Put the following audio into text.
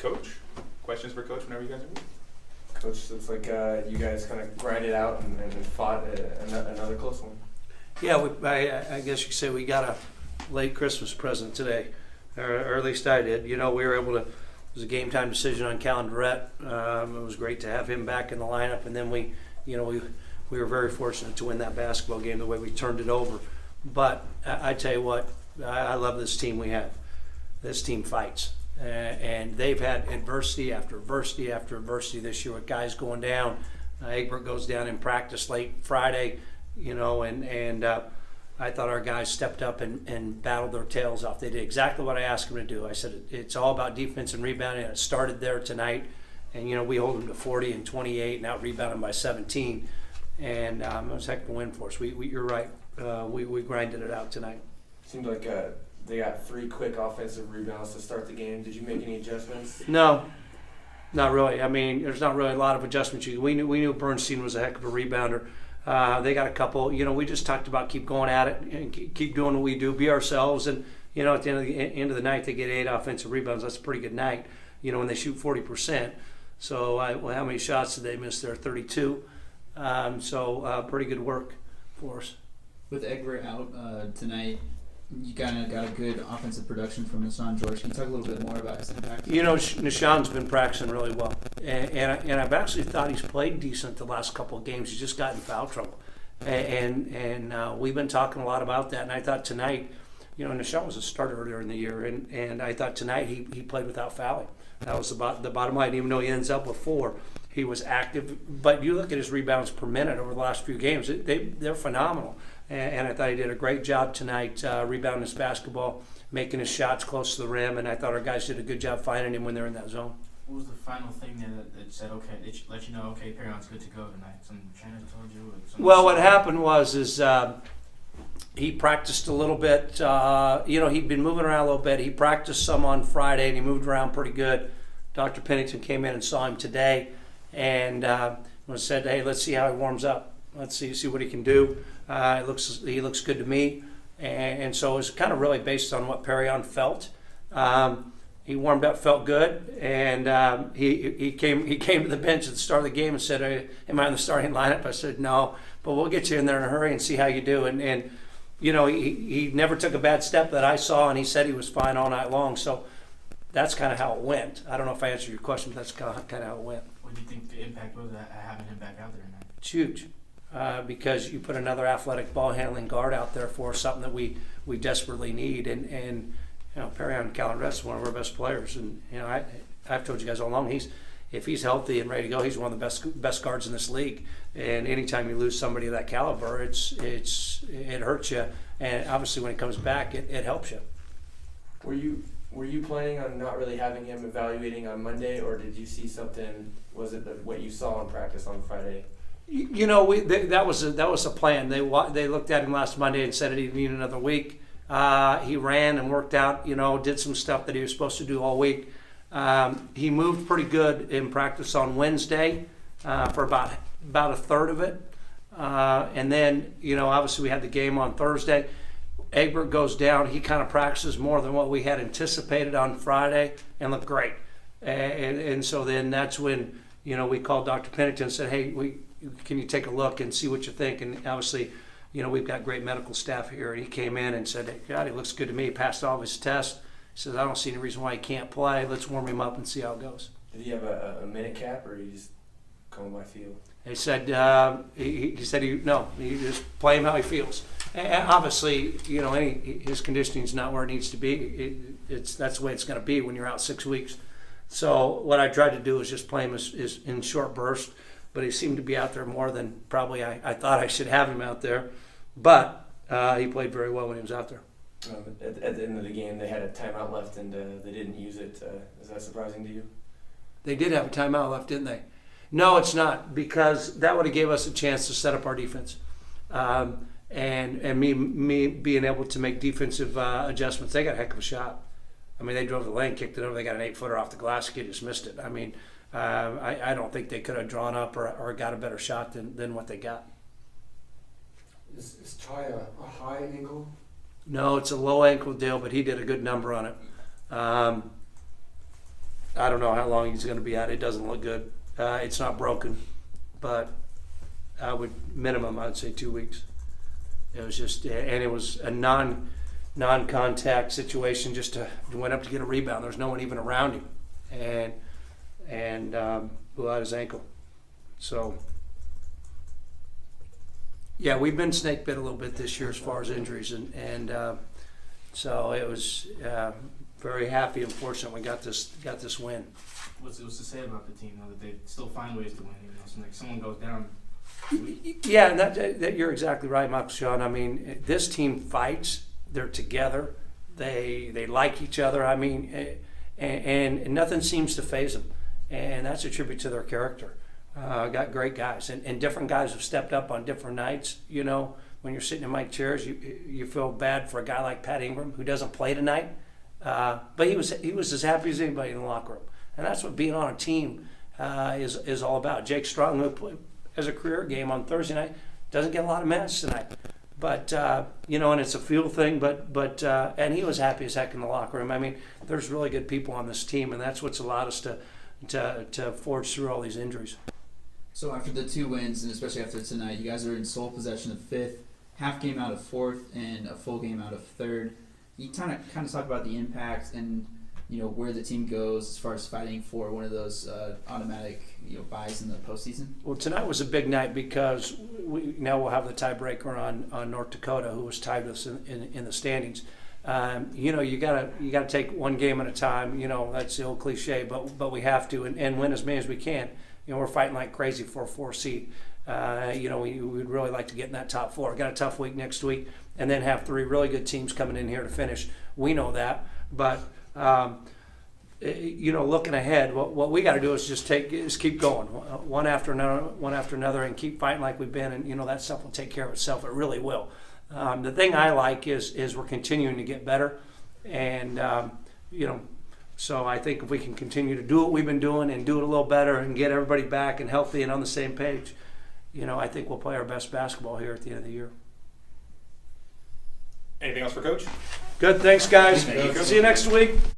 Coach, questions for Coach whenever you guys are ready. Coach, looks like you guys kind of grinded out and fought another close one. Yeah, I guess you could say we got a late Christmas present today, or at least I did. You know, we were able to. It was a game time decision on Calendarette. It was great to have him back in the lineup, and then we were very fortunate to win that basketball game the way we turned it over. But I tell you what, I love this team we have. This team fights. And they've had adversity after adversity after adversity this year with guys going down. Egbert goes down in practice late Friday, and I thought our guys stepped up and battled their tails off. They did exactly what I asked them to do. I said it's all about defense and rebounding, and it started there tonight. And, we hold them to 40 and 28 and out-rebound them by 17. And it was a heck of a win for us. You're right. We grinded it out tonight. Seemed like they got 3 quick offensive rebounds to start the game. Did you make any adjustments? No, not really. I mean, there's not really a lot of adjustments. We knew Bernstein was a heck of a rebounder. They got a couple. We just talked about keep going at it and keep doing what we do, be ourselves. And at the end of the night, they get 8 offensive rebounds. That's a pretty good night. When they shoot 40%. So how many shots did they miss there? 32. Pretty good work for us. With Egbert out tonight, you kind of got a good offensive production from Nishan George. Can you talk a little bit more about his impact? Nishan's been practicing really well, and I've actually thought he's played decent the last couple of games. He's just gotten foul trouble, and we've been talking a lot about that. And I thought tonight, Nishan was a starter earlier in the year, and I thought tonight he played without fouling. That was the bottom line. Even though he ends up with 4, he was active. But you look at his rebounds per minute over the last few games; they're phenomenal. And I thought he did a great job tonight rebounding his basketball, making his shots close to the rim, and I thought our guys did a good job finding him when they're in that zone. What was the final thing that said, okay, it let you know, okay, Perion's good to go tonight? Some trainer told you? Well, what happened was he practiced a little bit. He'd been moving around a little bit. He practiced some on Friday, and he moved around pretty good. Dr. Pennington came in and saw him today and said, hey, let's see how he warms up. Let's see what he can do. He looks good to me, and so it was kind of really based on what Perion felt. He warmed up, felt good, and he came to the bench at the start of the game and said, "Am I in the starting lineup?" I said, "No, but we'll get you in there in a hurry and see how you do." And he never took a bad step that I saw, and he said he was fine all night long. So that's kind of how it went. I don't know if I answered your question, but that's kind of how it went. What do you think the impact was having him back out there tonight? It's huge. Because you put another athletic ball handling guard out there for something that we desperately need, and Perion Calendarette is one of our best players, and I've told you guys all along if he's healthy and ready to go, he's one of the best guards in this league. And anytime you lose somebody of that caliber, it hurts you, and obviously when it comes back, it helps you. Were you planning on not really having him evaluating on Monday, or did you see something? Was it what you saw in practice on Friday? That was a plan. They looked at him last Monday and said he'd need another week. He ran and worked out, did some stuff that he was supposed to do all week. He moved pretty good in practice on Wednesday for about a third of it. And then, obviously we had the game on Thursday. Egbert goes down. He kind of practices more than what we had anticipated on Friday and looked great. And so then that's when, we called Dr. Pennington and said, hey, can you take a look and see what you think? And obviously, we've got great medical staff here. And he came in and said, hey, God, he looks good to me. He passed all of his tests. He says, I don't see any reason why he can't play. Let's warm him up and see how it goes. Did he have a minute cap, or he just going by feel? They said he just play him how he feels. And obviously, his conditioning's not where it needs to be. That's the way it's going to be when you're out 6 weeks. So what I tried to do is just play him is in short bursts. But he seemed to be out there more than probably I thought I should have him out there. But he played very well when he was out there. At the end of the game, they had a timeout left, and they didn't use it. Is that surprising to you? They did have a timeout left, didn't they? No, it's not, because that would have gave us a chance to set up our defense. And me being able to make defensive adjustments. They got a heck of a shot. I mean, they drove the lane, kicked it over. They got an 8-footer off the glass. Kid just missed it. I mean, I don't think they could have drawn up or got a better shot than what they got. Is Ty a high ankle? No, it's a low ankle deal, but he did a good number on it. I don't know how long he's going to be out. It doesn't look good. It's not broken, but I would I'd say 2 weeks. It was just, and it was a non-contact situation. Just went up to get a rebound. There's no one even around him, and blew out his ankle. So yeah, we've been snake bit a little bit this year as far as injuries, and so it was very happy and fortunate we got this win. What's to say about the team though, that they still find ways to win, even though someone goes down? Yeah, and that you're exactly right, Michael Sean. I mean, this team fights. They're together. They like each other. I mean, and nothing seems to faze them, and that's a tribute to their character. Got great guys, and different guys have stepped up on different nights. You know, when you're sitting in my chairs, you feel bad for a guy like Pat Ingram who doesn't play tonight, but he was as happy as anybody in the locker room, and that's what being on a team is all about. Jake Strong, who played as a career game on Thursday night, doesn't get a lot of minutes tonight, but you know, and it's a feel thing. But and he was happy as heck in the locker room. I mean, there's really good people on this team, and that's what's allowed us to forge through all these injuries. So after the 2 wins, and especially after tonight, you guys are in sole possession of 5th, half game out of 4th, and a full game out of 3rd. You kind of talk about the impact and where the team goes as far as fighting for one of those automatic buys in the postseason. Well, tonight was a big night because we'll have the tiebreaker on North Dakota, who was tied with us in the standings. You gotta take one game at a time. That's the old cliche, but we have to and win as many as we can. We're fighting like crazy for a 4 seed. We'd really like to get in that top 4. Got a tough week next week, and then have 3 really good teams coming in here to finish. We know that, but looking ahead, what we got to do is keep going one after another, and keep fighting like we've been, and that stuff will take care of itself. It really will. The thing I like is we're continuing to get better, and so I think if we can continue to do what we've been doing and do it a little better and get everybody back and healthy and on the same page, I think we'll play our best basketball here at the end of the year. Anything else for Coach? Good, thanks guys. Thank you. See you next week.